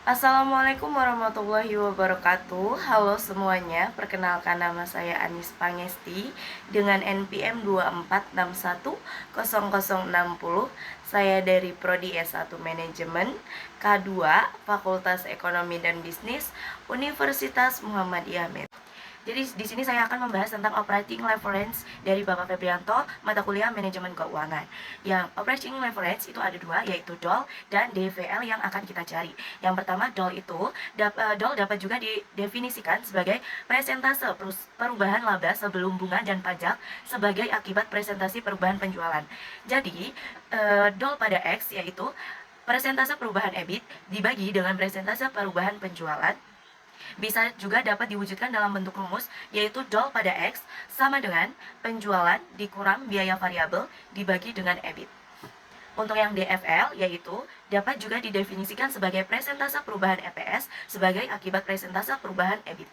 Assalamualaikum warahmatullahi wabarakatuh. Halo semuanya, perkenalkan nama saya Anis Pangesti dengan NPM 24610060. Saya dari Prodi S1 Manajemen, K2 Fakultas Ekonomi dan Bisnis, Universitas Muhammadiyah Medan. Jadi di sini saya akan membahas tentang operating leverage dari Bapak Febrianto, mata kuliah manajemen keuangan. Yang operating leverage itu ada dua, yaitu DOL dan DVL yang akan kita cari. Yang pertama, DOL itu DOL dapat juga didefinisikan sebagai presentase perubahan laba sebelum bunga dan pajak sebagai akibat presentasi perubahan penjualan. Jadi DOL pada X yaitu presentase perubahan EBIT dibagi dengan presentase perubahan penjualan. Bisa juga dapat diwujudkan dalam bentuk rumus, yaitu DOL pada X sama dengan penjualan dikurang biaya variabel dibagi dengan EBIT. Untuk yang DFL, yaitu dapat juga didefinisikan sebagai presentase perubahan EPS sebagai akibat presentase perubahan EBIT.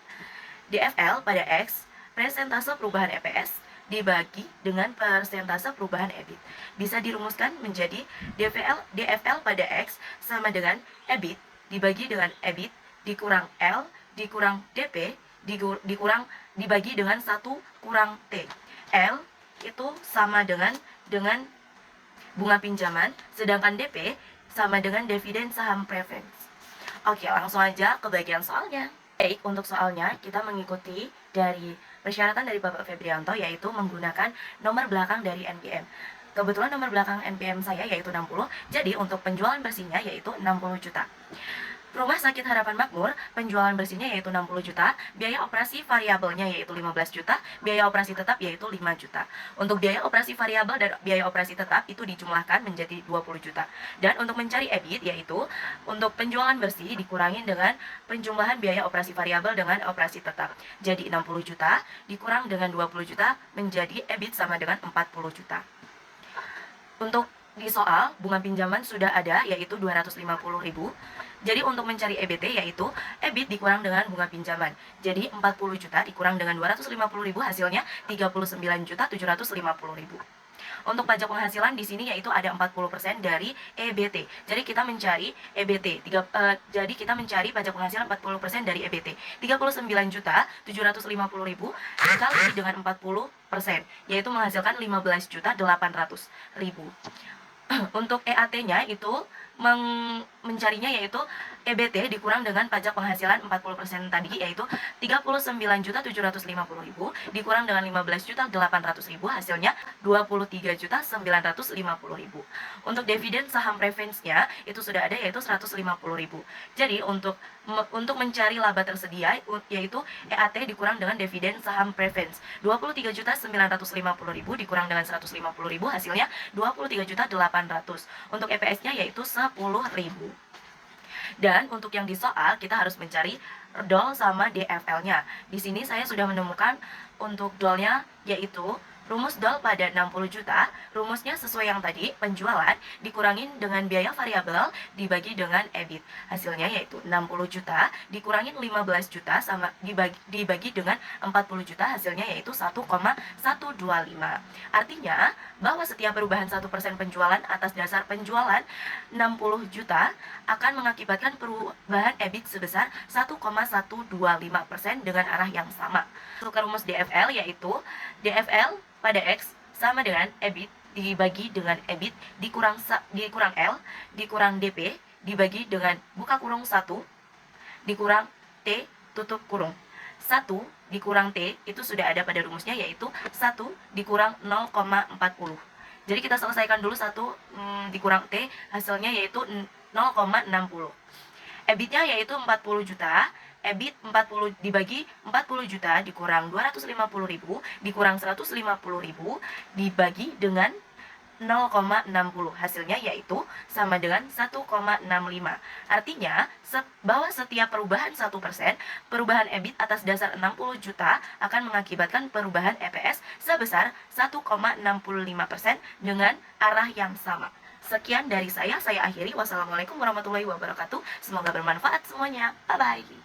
DFL pada X, presentase perubahan EPS dibagi dengan persentase perubahan EBIT. Bisa dirumuskan menjadi DFL pada X sama dengan EBIT dibagi dengan EBIT dikurang L dikurang DP dikurang dibagi dengan 1 kurang T. L itu sama dengan bunga pinjaman, sedangkan DP sama dengan dividen saham preference. Oke, langsung aja ke bagian soalnya. Baik, untuk soalnya kita mengikuti dari persyaratan dari Bapak Febrianto, yaitu menggunakan nomor belakang dari NPM. Kebetulan nomor belakang NPM saya yaitu 60, jadi untuk penjualan bersihnya yaitu 60 juta. Rumah Sakit Harapan Makmur, penjualan bersihnya yaitu 60 juta, biaya operasi variabelnya yaitu 15 juta, biaya operasi tetap yaitu 5 juta. Untuk biaya operasi variabel dan biaya operasi tetap itu dijumlahkan menjadi 20 juta. Dan untuk mencari EBIT yaitu untuk penjualan bersih dikurangi dengan penjumlahan biaya operasi variabel dengan operasi tetap. Jadi 60 juta dikurang dengan 20 juta menjadi EBIT sama dengan 40 juta. Untuk di soal, bunga pinjaman sudah ada yaitu 250.000. Jadi untuk mencari EBT yaitu EBIT dikurang dengan bunga pinjaman. Jadi 40 juta dikurang dengan 250.000 hasilnya 39.750.000. Untuk pajak penghasilan di sini yaitu ada 40% dari EBT. Jadi kita mencari EBT. Jadi kita mencari pajak penghasilan 40% dari EBT. 39.750.000 dikali dengan 40% yaitu menghasilkan 15.800.000. Untuk EAT-nya itu mencarinya yaitu EBT dikurang dengan pajak penghasilan 40% tadi yaitu 39.750.000 dikurang dengan 15.800.000 hasilnya 23.950.000. Untuk dividen saham preference-nya itu sudah ada yaitu 150.000. Jadi untuk mencari laba tersedia yaitu EAT dikurang dengan dividen saham preference 23.950.000 dikurang dengan 150.000 hasilnya 23.800. Untuk EPS-nya yaitu 10.000. Dan untuk yang di soal kita harus mencari DOL sama DFL-nya. Di sini saya sudah menemukan untuk DOL-nya yaitu rumus DOL pada 60 juta, rumusnya sesuai yang tadi, penjualan dikurangin dengan biaya variabel dibagi dengan EBIT. Hasilnya yaitu 60 juta dikurangin 15 juta sama dibagi dengan 40 juta, hasilnya yaitu 1,125. Artinya bahwa setiap perubahan 1% penjualan atas dasar penjualan 60 juta akan mengakibatkan perubahan EBIT sebesar 1,125% dengan arah yang sama. Untuk rumus DFL yaitu DFL pada X sama dengan EBIT dibagi dengan EBIT dikurang L dikurang DP dibagi dengan buka kurung 1 dikurang T tutup kurung. 1 dikurang T itu sudah ada pada rumusnya yaitu 1 dikurang 0,40. Jadi kita selesaikan dulu 1 dikurang T, hasilnya yaitu 0,60. EBIT-nya yaitu 40 juta. EBIT 40 dibagi 40 juta dikurang 250.000 dikurang 150.000 dibagi dengan 0,60. Hasilnya yaitu sama dengan 1,65. Artinya bahwa setiap perubahan 1%, perubahan EBIT atas dasar 60 juta akan mengakibatkan perubahan EPS sebesar 1,65% dengan arah yang sama. Sekian dari saya akhiri. Wassalamualaikum warahmatullahi wabarakatuh. Semoga bermanfaat semuanya. Bye-bye.